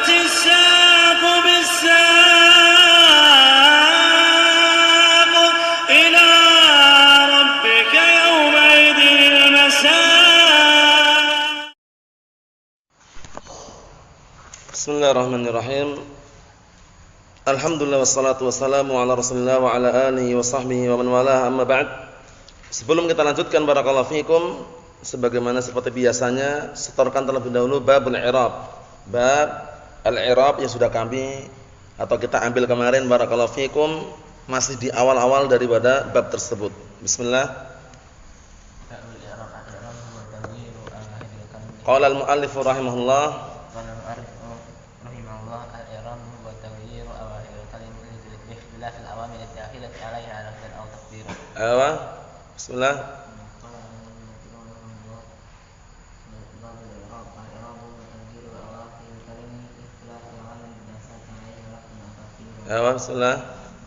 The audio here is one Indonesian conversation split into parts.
والتفت الساق بالساق إلى ربك يومئذ المساق. Bismillahirrahmanirrahim. Alhamdulillah wassalatu wassalamu ala Rasulillah wa ala alihi wa sahbihi wa man walah, amma ba'd. Sebelum kita lanjutkan, barakallahu fikum, sebagaimana seperti biasanya, setorkan terlebih dahulu babul i'rab. Bab al-i'rab yang sudah kami atau kita ambil kemarin, barakallahu fikum, masih di awal-awal daripada bab tersebut. Bismillah. Qala al-muallif rahimahullah, Bismillah. Bismillah.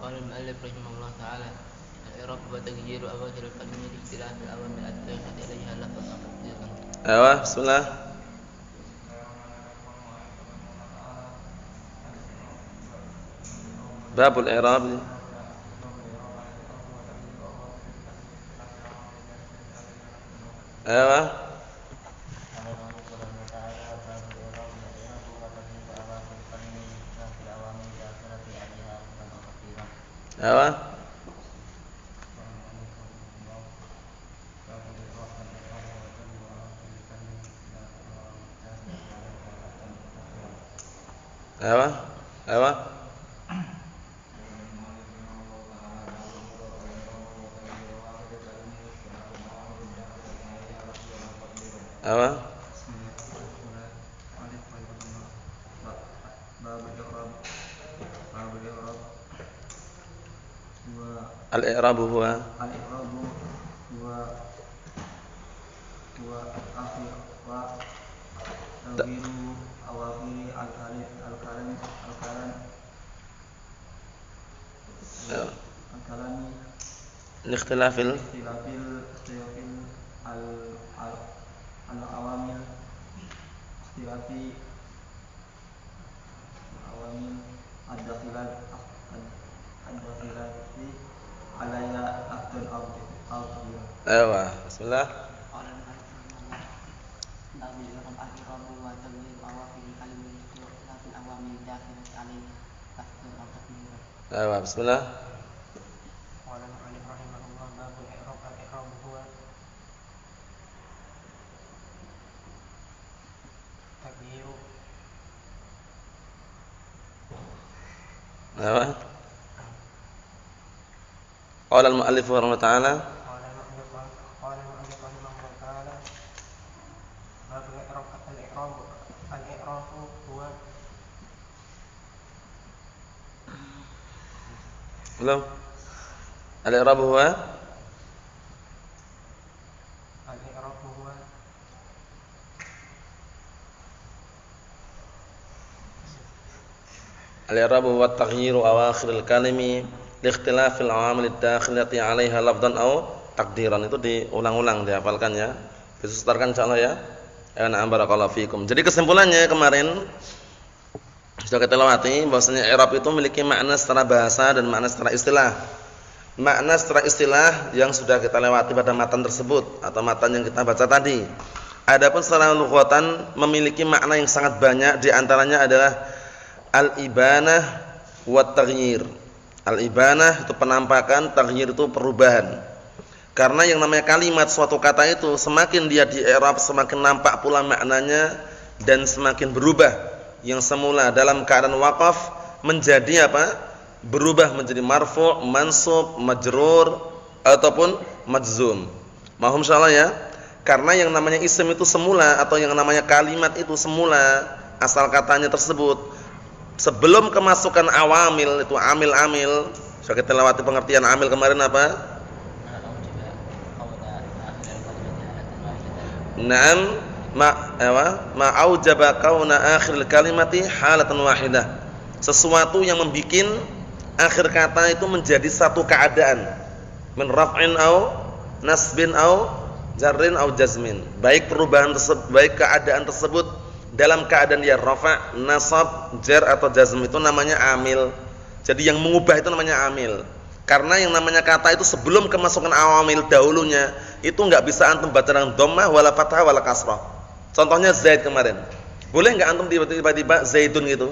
قال المؤلف رحمه الله تعالى: الإعراب وتغيير أواخر الكلمة لاختلاف الأوامر الداخلة إليها لفظا وتقديرا. Bismillah. Babul i'rab. Al-i'rab huwa akhir wa taghiru awakhir al-kalami ikhtilafil al-awamil ikhtilafi awamil ad-dakhilati alaya afdal al-awdiyah. Bismillah. Bismillah. Qala al-muallif rahimahullah ta'ala, Al-i'rab huwa Al-i'rab huwa taghyiru awakhiril kalimi liikhtilafil awamil ad-dakhilati 'alaiha lafdhan aw taqdiran. Itu diulang-ulang, dihafalkan ya. Bisa setorkan insyaallah ya. Na'am, barakallahu fikum. Jadi kesimpulannya kemarin sudah kita lewati bahwasanya i'rab itu memiliki makna secara bahasa dan makna secara istilah. Makna secara istilah yang sudah kita lewati pada matan tersebut atau matan yang kita baca tadi. Adapun secara lughatan memiliki makna yang sangat banyak, di antaranya adalah al-ibanah wa taghyir. Al-ibanah itu penampakan, taghyir itu perubahan. Karena yang namanya kalimat suatu kata itu semakin dia di i'rab semakin nampak pula maknanya dan semakin berubah. Yang semula dalam keadaan waqaf menjadi apa? Berubah menjadi marfu', mansub, majrur ataupun majzum. Mahum insyaallah ya. Karena yang namanya isim itu semula atau yang namanya kalimat itu semula asal katanya tersebut sebelum kemasukan awamil itu amil-amil. Sudah kita lewati pengertian amil kemarin apa? Naam ma aujaba kauna akhir kalimati halatan wahidah. Sesuatu yang membikin akhir kata itu menjadi satu keadaan, min raf'in au nasbin au jarrin au jazmin. Baik perubahan tersebut, baik keadaan tersebut dalam keadaan dia rafa, nasab, jar atau jazm itu namanya amil. Jadi yang mengubah itu namanya amil. Karena yang namanya kata itu sebelum kemasukan awamil dahulunya itu enggak bisa antum baca dengan dhammah wala fathah wala kasrah. Contohnya Zaid kemarin. Boleh enggak antum tiba-tiba Zaidun gitu?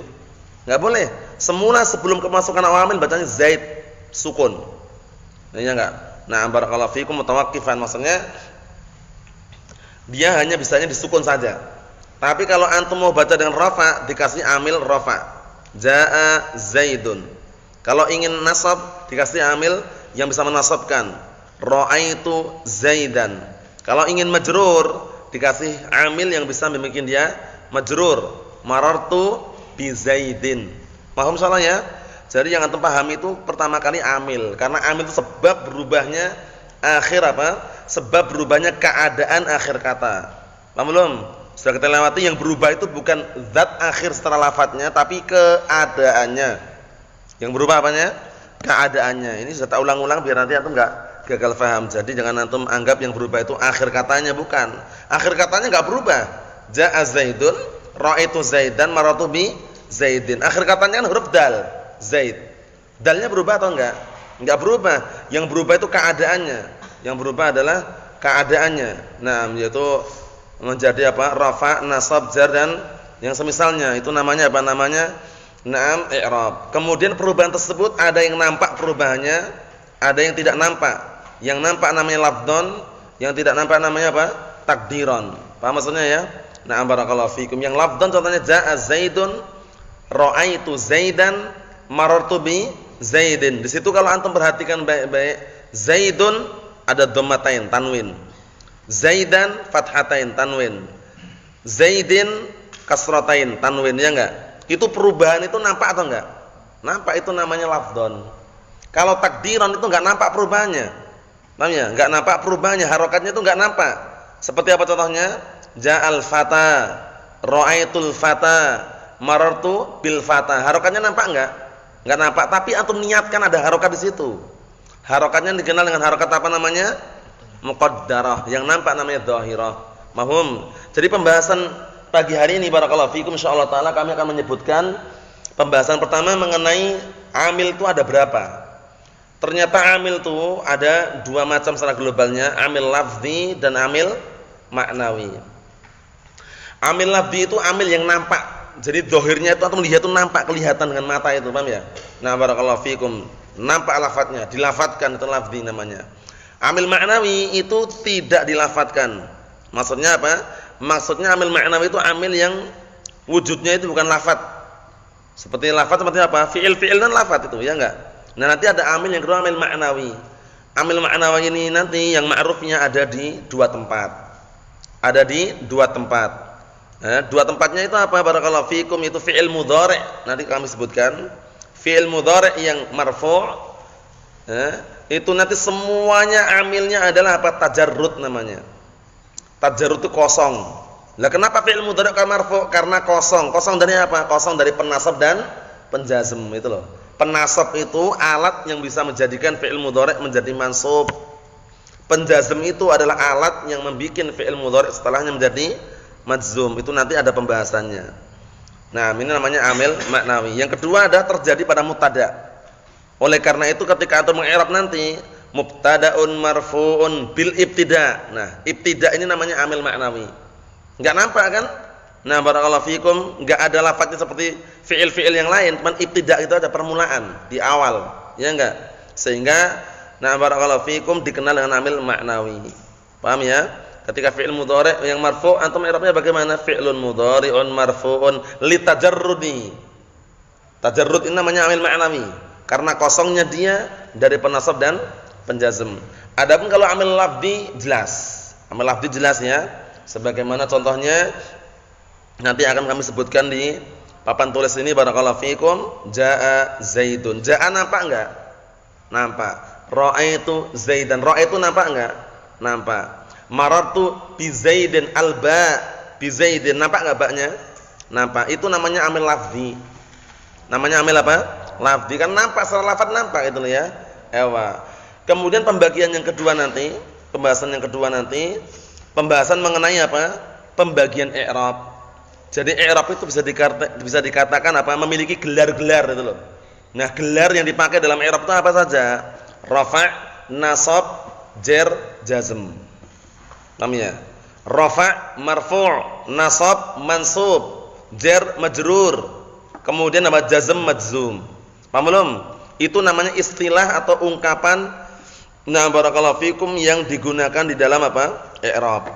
Enggak boleh. Semula sebelum kemasukan awamil bacanya Zaid sukun. Iya enggak? Nah, barakallahu fikum mutawaqqifan, maksudnya dia hanya bisanya disukun saja. Tapi kalau antum mau baca dengan rafa, dikasih amil rafa. Jaa Zaidun. Kalau ingin nasab, dikasih amil yang bisa menasabkan. Ra'aitu Zaidan. Kalau ingin majrur, dikasih amil yang bisa membuat dia majrur. Marartu bi Zaidin. Paham soalnya? Jadi yang antum pahami itu pertama kali amil, karena amil itu sebab berubahnya akhir apa? Sebab berubahnya keadaan akhir kata. Paham belum? Sudah kita lewati, yang berubah itu bukan zat akhir setelah lafadznya, tapi keadaannya. Yang berubah apanya? Keadaannya. Ini sudah tak ulang-ulang biar nanti antum enggak gagal paham. Jadi jangan antum anggap yang berubah itu akhir katanya, bukan. Akhir katanya enggak berubah. Ja'a Zaidun, ra'aitu Zaidan, marartu bi Zaidin. Akhir katanya kan huruf dal, Zaid. Dalnya berubah atau enggak? Enggak berubah. Yang berubah itu keadaannya. Yang berubah adalah keadaannya. Nah, yaitu menjadi apa? Rafa, nasab, jar dan yang semisalnya. Itu namanya apa namanya? Naam, i'rab. Kemudian perubahan tersebut ada yang nampak perubahannya, ada yang tidak nampak. Yang nampak namanya lafdhon, yang tidak nampak namanya apa? Takdiran. Paham maksudnya ya? Na'am barakallahu fikum. Yang lafdhon contohnya jaa Zaidun, ra'aitu Zaidan, marartu bi Zaidin. Di situ kalau antum perhatikan baik-baik, Zaidun ada dhammatain, tanwin. Zaidan fathatain, tanwin. Zaidin kasratain, tanwin, ya enggak? Itu perubahan itu nampak atau enggak? Nampak, itu namanya lafdhon. Kalau takdiran itu enggak nampak perubahannya. Paham ya? Enggak nampak perubahannya, harokatnya itu enggak nampak. Seperti apa contohnya? Ja'al fata, ra'aitul fata, marartu bil fata. Harokatnya nampak enggak? Enggak nampak, tapi antum niatkan ada harokat di situ. Harokatnya dikenal dengan harokat apa namanya? Muqaddarah. Yang nampak namanya dhahirah. Mahum. Jadi pembahasan pagi hari ini barakallahu fikum insyaallah taala kami akan menyebutkan pembahasan pertama mengenai amil itu ada berapa. Ternyata amil itu ada dua macam secara globalnya, amil lafzi dan amil maknawi. Amil lafzi itu amil yang nampak. Jadi zahirnya itu atau melihat itu nampak, kelihatan dengan mata itu, paham ya? Nah, barakallahu fikum. Nampak lafadznya, dilafadzkan, itu lafzi namanya. Amil maknawi itu tidak dilafadzkan. Maksudnya apa? Maksudnya amil maknawi itu amil yang wujudnya itu bukan lafadz. Seperti lafadz seperti apa? Fi'il dan lafadz itu, ya enggak? Nah, nanti ada amil yang kedua, amil maknawi. Amil maknawi ini nanti yang ma'rufnya ada di dua tempat. Ada di dua tempat. Dua tempatnya itu apa? Barakallahu fikum, itu fi'il mudhari'. Nanti kami sebutkan. Fi'il mudhari' yang marfu'. Itu nanti semuanya amilnya adalah apa? Tajarrud namanya. Tajarrud itu kosong. Lah kenapa fi'il mudhari' kan marfu'? Karena kosong. Kosong dari apa? Kosong dari penasab dan penjazm, itu loh. Penasab itu alat yang bisa menjadikan fi'il mudhari' menjadi mansub. Penjazm itu adalah alat yang membuat fi'il mudhari' setelahnya menjadi majzum. Itu nanti ada pembahasannya. Nah, ini namanya amil maknawi. Yang kedua ada terjadi pada mubtada'. Oleh karena itu ketika antum mengi'rab nanti mubtada'un marfu'un bil ibtida'. Nah, ibtida' ini namanya amil maknawi. Enggak nampak kan? Nah, barakallahu fikum, enggak ada lafadznya seperti fi'il-fi'il yang lain, cuman ibtida' itu ada permulaan di awal, ya enggak? Sehingga nah barakallahu fikum dikenal dengan amil maknawi. Paham ya? Ketika fi'il mudhari' yang marfu' antum i'rabnya bagaimana? Fi'lun mudhari'un marfu'un litajarrudi. Tajarrud ini namanya amil maknawi karena kosongnya dia dari penasab dan penjazm. Adapun kalau amil lafzi jelas. Amil lafzi jelas ya. Sebagaimana contohnya nanti akan kami sebutkan di papan tulis ini barakallahu fikum. Jaa Zaidun. Jaa nampak enggak? Nampak. Ra'aitu Zaidan. Ra'aitu nampak enggak? Nampak. Marartu bi Zaidin alba bi Zaidin. Nampak enggak baknya? Nampak. Itu namanya amil lafzi. Namanya amil apa? Lafzi. Kan nampak secara lafaz nampak itu ya. Ewa. Kemudian pembagian yang kedua nanti, pembahasan yang kedua nanti, pembahasan mengenai apa? Pembagian i'rab. Jadi i'rab itu bisa dikatakan apa? Memiliki gelar-gelar itu loh. Nah, gelar yang dipakai dalam i'rab itu apa saja? Rafa', nasab, jar, jazm. Paham ya? Rafa', marfu', nasab, mansub, jar, majrur. Kemudian apa? Jazm, majzum. Paham belum? Itu namanya istilah atau ungkapan barakallahu fikum yang digunakan di dalam apa? I'rab.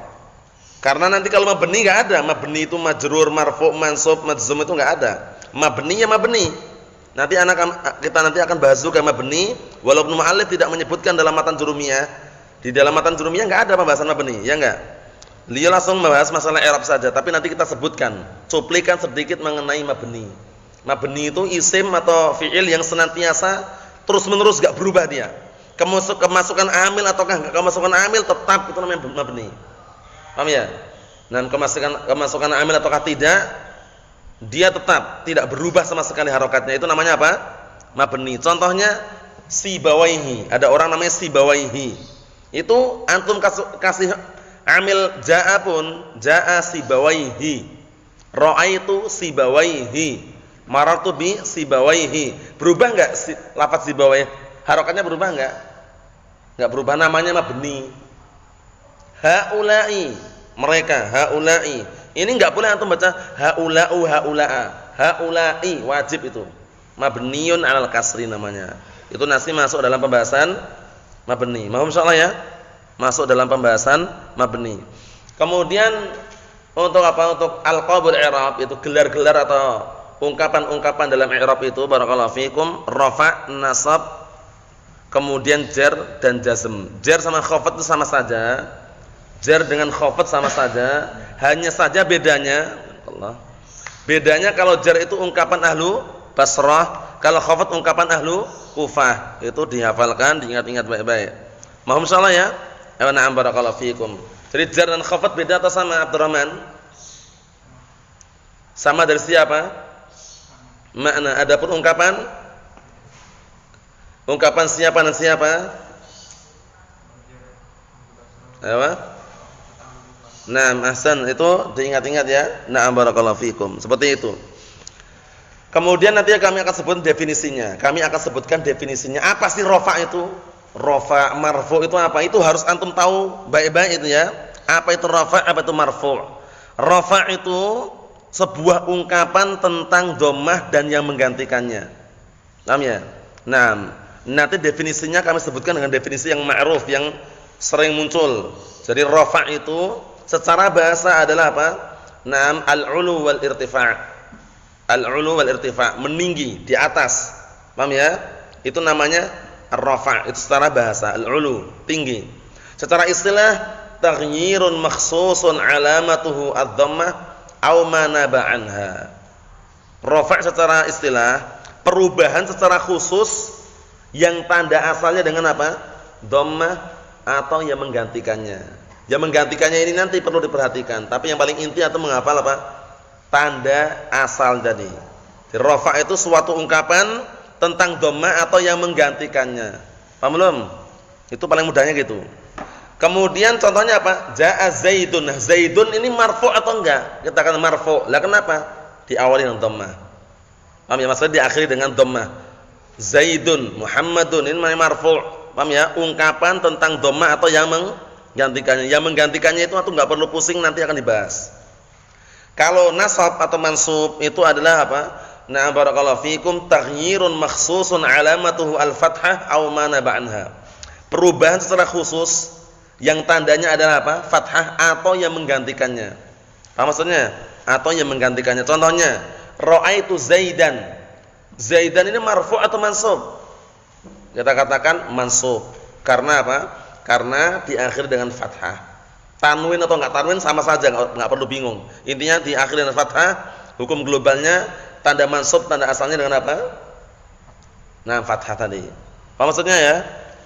Karena nanti kalau mabni enggak ada. Mabni itu majrur, marfu', mansub, majzum itu enggak ada. Mabni ya mabni. Kita nanti akan bahas juga mabni walaupun mu'allif tidak menyebutkan dalam matan jurumiyah. Di dalam matan jurumiyah enggak ada pembahasan mabni, ya enggak? Beliau langsung membahas masalah i'rab saja, tapi nanti kita sebutkan, cuplikan sedikit mengenai mabni. Mabni itu isim atau fi'il yang senantiasa terus-menerus enggak berubah dia. Kemasukan amil ataukah enggak kemasukan amil tetap itu namanya mabni. Paham ya? Dan kemasukan amil ataukah tidak, dia tetap tidak berubah sama sekali harokatnya. Itu namanya apa? Mabni. Contohnya sibawaihi. Ada orang namanya sibawaihi. Itu antum kasih amil jaa pun, jaa sibawaihi. Ra'aitu sibawaihi. Marartu bi sibawaihi. Berubah enggak lafaz sibawaihi? Harokatnya berubah enggak? Enggak berubah, namanya mabni. Haula'i, mereka, haula'i. Ini enggak boleh antum baca haula'u haula'a. Haula'i wajib itu. Mabniun 'alal kasri namanya. Itu nanti masuk dalam pembahasan mabni. Mohon insyaallah ya. Masuk dalam pembahasan mabni. Kemudian untuk apa? Untuk alqabul i'rab itu gelar-gelar atau ungkapan-ungkapan dalam i'rab itu barakallahu fikum, rafa', nasab, kemudian jar dan jazm. Jar sama khafat itu sama saja. Jar dengan khafat sama saja, hanya saja bedanya kalau jar itu ungkapan ahlu Basrah, kalau khafat ungkapan ahlu Kufah. Itu dihafalkan, diingat-ingat baik-baik. Mohon insyaallah ya. Na'am barakallahu fikum. Jadi jar dan khafat beda atau sama Abdurrahman? Sama dari siapa? Makna. Adapun ungkapan siapa dan siapa? Apa? Nah, ahsan, itu diingat-ingat ya. Na'am barakallahu fikum. Seperti itu. Kemudian nanti kami akan sebut definisinya. Kami akan sebutkan definisinya. Apa sih rafa' itu? Rafa', marfu' itu apa? Itu harus antum tahu baik-baik itu ya. Apa itu rafa', apa itu marfu'? Rafa' itu sebuah ungkapan tentang dhammah dan yang menggantikannya. Paham ya? Nah, nanti definisinya kami sebutkan dengan definisi yang ma'ruf, yang sering muncul. Jadi rafa' itu secara bahasa adalah apa? Naam, al-'ulu wal irtifa'. Al-'ulu wal irtifa', meninggi, di atas. Paham ya? Itu namanya ar-rafa'. Itu secara bahasa, al-'ulu, tinggi. Secara istilah taghyirun makhsusun 'alamatuhu ad-dhammah aw ma naba anha. Rafa' secara istilah perubahan secara khusus yang tanda asalnya dengan apa? Dhammah atau yang menggantikannya. Yang menggantikannya ini nanti perlu diperhatikan, tapi yang paling inti atau menghafal apa? Tanda asal tadi. Rafa' itu suatu ungkapan tentang dhammah atau yang menggantikannya. Paham belum? Itu paling mudahnya gitu. Kemudian contohnya apa? Jaa Zaidun. Nah, Zaidun ini marfu' atau enggak? Kita katakan marfu'. Lah kenapa? Diawali dengan dhammah. Paham ya? Maksudnya diakhiri dengan dhammah. Zaidun, Muhammadun, ini namanya marfu'. Paham ya? Ungkapan tentang dhammah atau yang menggantikannya. Yang menggantikannya itu atau enggak perlu pusing, nanti akan dibahas. Kalau nasab atau mansub itu adalah apa? Na'am barakallahu fikum, taghyirun makhsusun 'alamatuhu al-fathah aw ma naba anha. Perubahan secara khusus yang tandanya adalah apa? Fathah atau yang menggantikannya. Apa maksudnya? Atau yang menggantikannya. Contohnya, ra'aitu Zaidan. Zaidan ini marfu' atau mansub? Kita katakan mansub. Karena apa? Karena diakhiri dengan fathah. Tanwin atau enggak tanwin sama saja, enggak perlu bingung. Intinya diakhiri dengan fathah. Hukum globalnya tanda mansub, tanda asalnya dengan apa? Nah, fathah tadi. Apa maksudnya ya?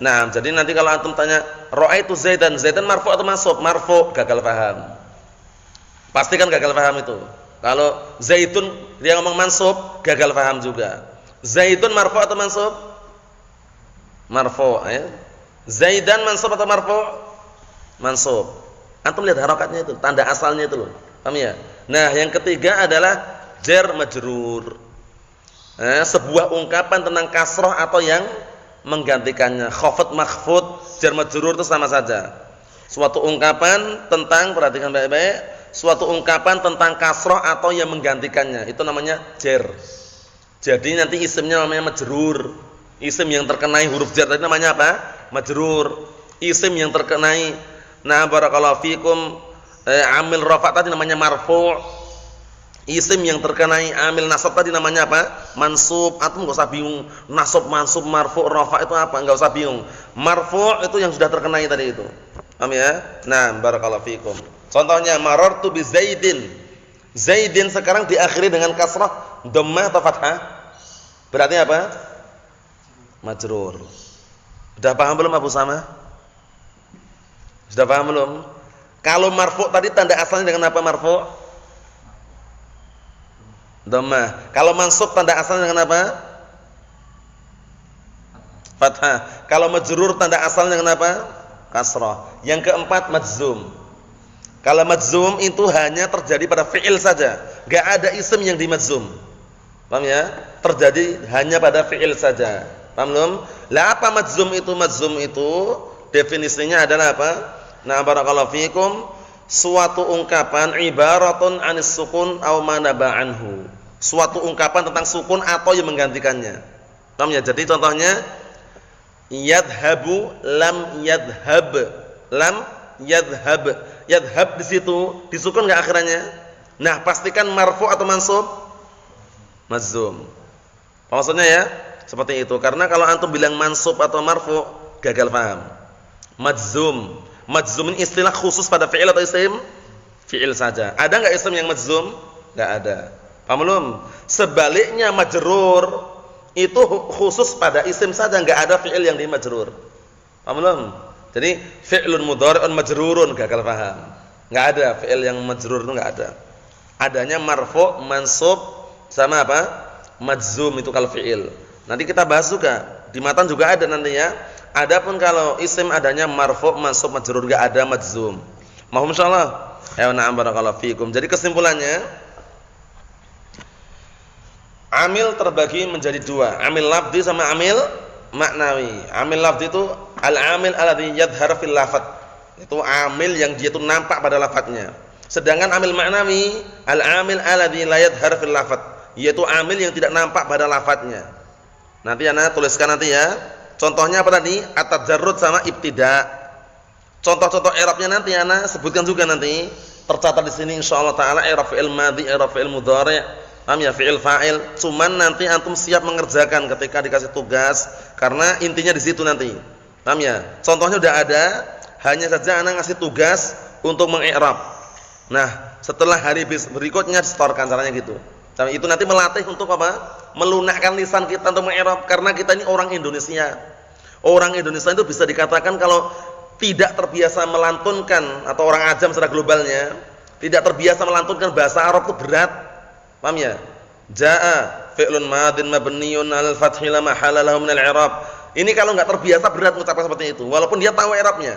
Nah, jadi nanti kalau antum tanya ra'aitu Zaidan, Zaidan marfu' atau mansub? Marfu', gagal paham. Pastikan gagal paham itu. Kalau Zaidun dia ngomong mansub, gagal paham juga. Zaidun marfu' atau mansub? Marfu', ya. Zaidan mansub atau marfu'? Mansub. Antum lihat harokatnya itu, tanda asalnya itu loh. Paham ya? Nah, yang ketiga adalah jar majrur. Sebuah ungkapan tentang kasroh atau yang menggantikannya. Khafad makhfud, jar majrur itu sama saja. Suatu ungkapan tentang, perhatikan baik-baik, suatu ungkapan tentang kasroh atau yang menggantikannya. Itu namanya jar. Jadi nanti isimnya namanya majrur. Isim yang terkenai huruf jar tadi namanya apa? Majrur. Isim yang terkenai, nah barakallahu fikum, amil rafa tadi namanya marfu'. Isim yang terkenai amil nasab tadi namanya apa? Mansub. Antum enggak usah bingung nasab, mansub, marfu', rafa itu apa, enggak usah bingung. Marfu' itu yang sudah terkenai tadi itu. Paham ya? Nah, barakallahu fikum. Contohnya marartu bi Zaidin. Zaidin sekarang diakhiri dengan kasrah, dhammah atau fathah? Berarti apa? Majrur. Sudah paham belum Abu Sama? Sudah paham belum? Kalau marfu' tadi tanda asalnya dengan apa marfu'? Dhammah. Kalau mansub tanda asalnya dengan apa? Fathah. Kalau majrur tanda asalnya dengan apa? Kasrah. Yang keempat majzum. Kalau majzum itu hanya terjadi pada fi'il saja, enggak ada isim yang dimajzum. Paham ya? Terjadi hanya pada fi'il saja. Paham belum? Lah apa majzum itu? Majzum itu definisinya adalah apa? Nah, barakallahu fikum, suatu ungkapan ibaratun anis sukun aw manaba anhu. Suatu ungkapan tentang sukun atau yang menggantikannya. Paham ya? Jadi contohnya yadhabu lam yadhab. Lam yadhab. Yadhab di situ disukun enggak akhirannya? Nah, pastikan marfu atau mansub? Majzum. Maksudnya ya? Seperti itu. Karena kalau antum bilang mansub atau marfu, gagal paham. Majzum. Majzum ini istilah khusus pada fi'il atau isim? Fi'il saja. Ada enggak isim yang majzum? Enggak ada. Paham belum? Sebaliknya majrur itu khusus pada isim saja, enggak ada fi'il yang dimajrur. Paham belum? Jadi fi'lun mudhari'un majrurun, gagal paham. Enggak ada fi'il yang majrur itu enggak ada. Adanya marfu', mansub sama apa? Majzum itu kalau fi'il. Nanti kita bahas juga. Di matan juga ada nanti ya. Adapun kalau isim adanya marfu', mansub, majrur, enggak ada majzum. Mohon insyaallah. Ya na'am barakallahu fikum. Jadi kesimpulannya, amil terbagi menjadi dua, amil lafzi sama amil maknawi. Amil lafzi itu al-amil alladhi yadhhar fil lafaz. Itu amil yang dia itu nampak pada lafadznya. Sedangkan amil maknawi, al-amil alladhi la yadhhar fil lafaz, yaitu amil yang tidak nampak pada lafadznya. Nanti ana tuliskan nanti ya. Contohnya apa tadi? At-tajarrud sama ibtida. Contoh-contoh i'rabnya nanti ana sebutkan juga nanti. Tercatat di sini insyaallah taala i'rab fi'il madhi, i'rab fi'il mudhari'. Paham ya, fi'il fa'il. Cuman nanti antum siap mengerjakan ketika dikasih tugas karena intinya di situ nanti. Paham ya? Contohnya udah ada, hanya saja ana ngasih tugas untuk mengi'rab. Nah, setelah hari berikutnya disetorkan caranya gitu. Tapi itu nanti melatih untuk apa? Melunakkan lisan kita untuk mengi'rab karena kita ini orang Indonesia. Orang Indonesia itu bisa dikatakan kalau tidak terbiasa melantunkan, atau orang ajam secara globalnya, tidak terbiasa melantunkan bahasa Arab itu berat. Paham ya? Jaa fi'lun madin mabniun 'alal fathi la mahala lahu min al-i'rab. Ini kalau enggak terbiasa berat mengucapkan seperti itu, walaupun dia tahu i'rabnya.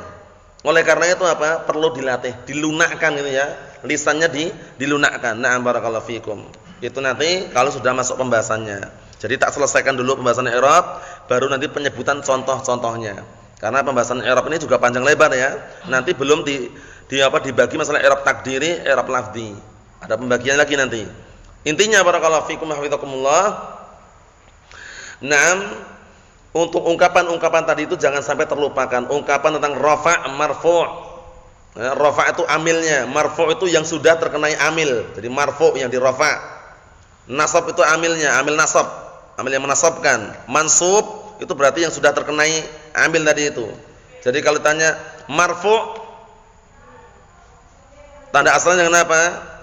Oleh karena itu apa? Perlu dilatih, dilunakkan gitu ya. Lisannya dilunakkan. Na'am barakallahu fikum. Itu nanti kalau sudah masuk pembahasannya. Jadi tak selesaikan dulu pembahasan i'rab, baru nanti penyebutan contoh-contohnya. Karena pembahasan i'rab ini juga panjang lebar ya. Nanti belum dibagi masalah i'rab takdiri, i'rab lafzi. Ada pembagian lagi nanti. Intinya barakallahu fikum hafizakumullah. Naam, untuk ungkapan-ungkapan tadi itu jangan sampai terlupakan. Ungkapan tentang rafa', marfu'. Ya, rafa' itu amilnya, marfu' itu yang sudah terkenai amil. Jadi marfu' yang di rafa'. Nasab itu amilnya, amil nasab, amil yang menasabkan. Mansub itu berarti yang sudah terkenai amil tadi itu. Jadi kalau tanya marfu' tanda asalnya dengan apa?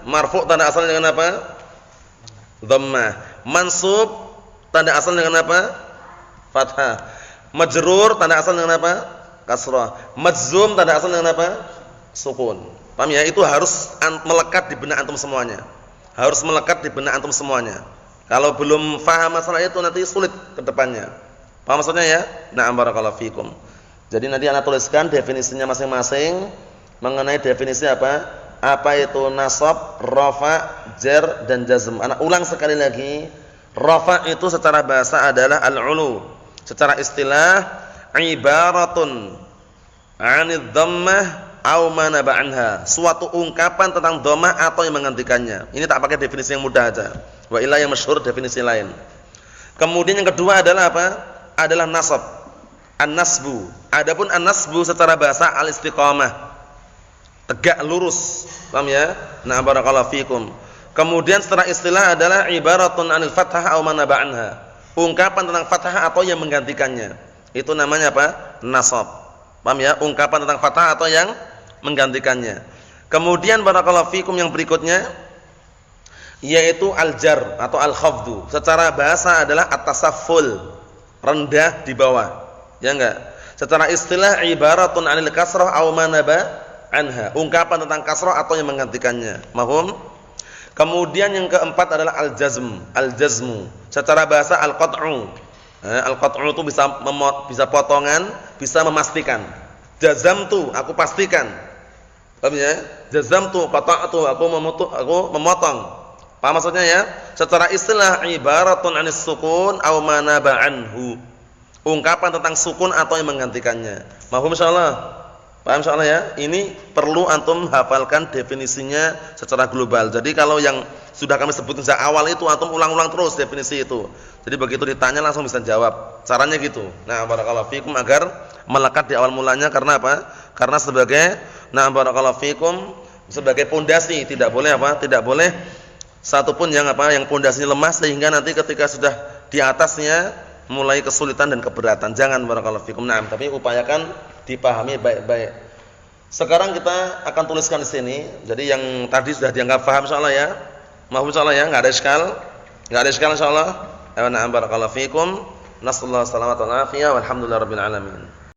Marfu' tanda asalnya dengan apa? Dhammah. Mansub tanda asalnya dengan apa? Fathah. Majrur tanda asalnya dengan apa? Kasrah. Majzum tanda asalnya dengan apa? Sukun. Paham ya? Itu harus melekat di benak antum semuanya. Harus melekat di benak antum semuanya. Kalau belum paham masalah itu nanti sulit ke depannya. Paham maksudnya ya? Na'am barakallahu fikum. Jadi nanti ana tuliskan definisinya masing-masing mengenai definisi apa? Apa itu nasab, rafa, jar dan jazm? Ana ulang sekali lagi. Rafa itu secara bahasa adalah al-ulu. Secara istilah ibaratun 'anid dhammah aw ma naba anha. Suatu ungkapan tentang dhammah atau yang menggantikannya. Ini tak pakai definisi yang mudah aja. Wa illa yang masyhur definisi lain. Kemudian yang kedua adalah apa? Adalah nasab. An-nasbu. Adapun an-nasbu secara bahasa al-istiqamah. Tegak lurus. Paham ya? Nah, barakallahu fikum. Kemudian secara istilah adalah ibaratun 'anil fathah aw ma naba anha. Ungkapan tentang fathah atau yang menggantikannya. Itu namanya apa? Nasab. Paham ya? Ungkapan tentang fathah atau yang menggantikannya. Kemudian barakallahu fikum yang berikutnya yaitu al-jar atau al-khafdu. Secara bahasa adalah at-tasafful, rendah di bawah. Ya enggak? Secara istilah ibaratun 'anil kasrah aw ma naba anha. Ungkapan tentang kasrah atau yang menggantikannya. Mahum? Kemudian yang keempat adalah al-jazm, al-jazmu. Secara bahasa al-qat'u. Al-qat'u itu bisa potongan, bisa memastikan. Jazamtu, aku pastikan. Paham ya? Jazamtu, qata'tu, aku memotong. Paham maksudnya ya? Secara istilah ibaratun 'anis sukun aw ma naba anhu. Ungkapan tentang sukun atau yang menggantikannya. Mahum insyaallah. Paham insyaallah ya? Ini perlu antum hafalkan definisinya secara global. Jadi kalau yang sudah kami sebutkan sejak awal itu antum ulang-ulang terus definisi itu. Jadi begitu ditanya langsung bisa jawab. Caranya gitu. Nah, barakallahu fikum agar melekat di awal mulanya karena apa? Karena sebagai barakallahu fikum sebagai pondasi, tidak boleh apa? Tidak boleh satupun yang pondasinya lemah sehingga nanti ketika sudah di atasnya mulai kesulitan dan keberatan. Jangan barakallahu fikum. Nah, tapi upayakan dipahami baik-baik. Sekarang kita akan tuliskan di sini. Jadi yang tadi sudah dianggap paham insyaallah ya. Mohon insyaallah ya, enggak ada iskal. Enggak ada iskal insyaallah. Wa na'am barakallahu fikum. Nasallahu alaihi wasallam wa alhamdulillahirabbil alamin.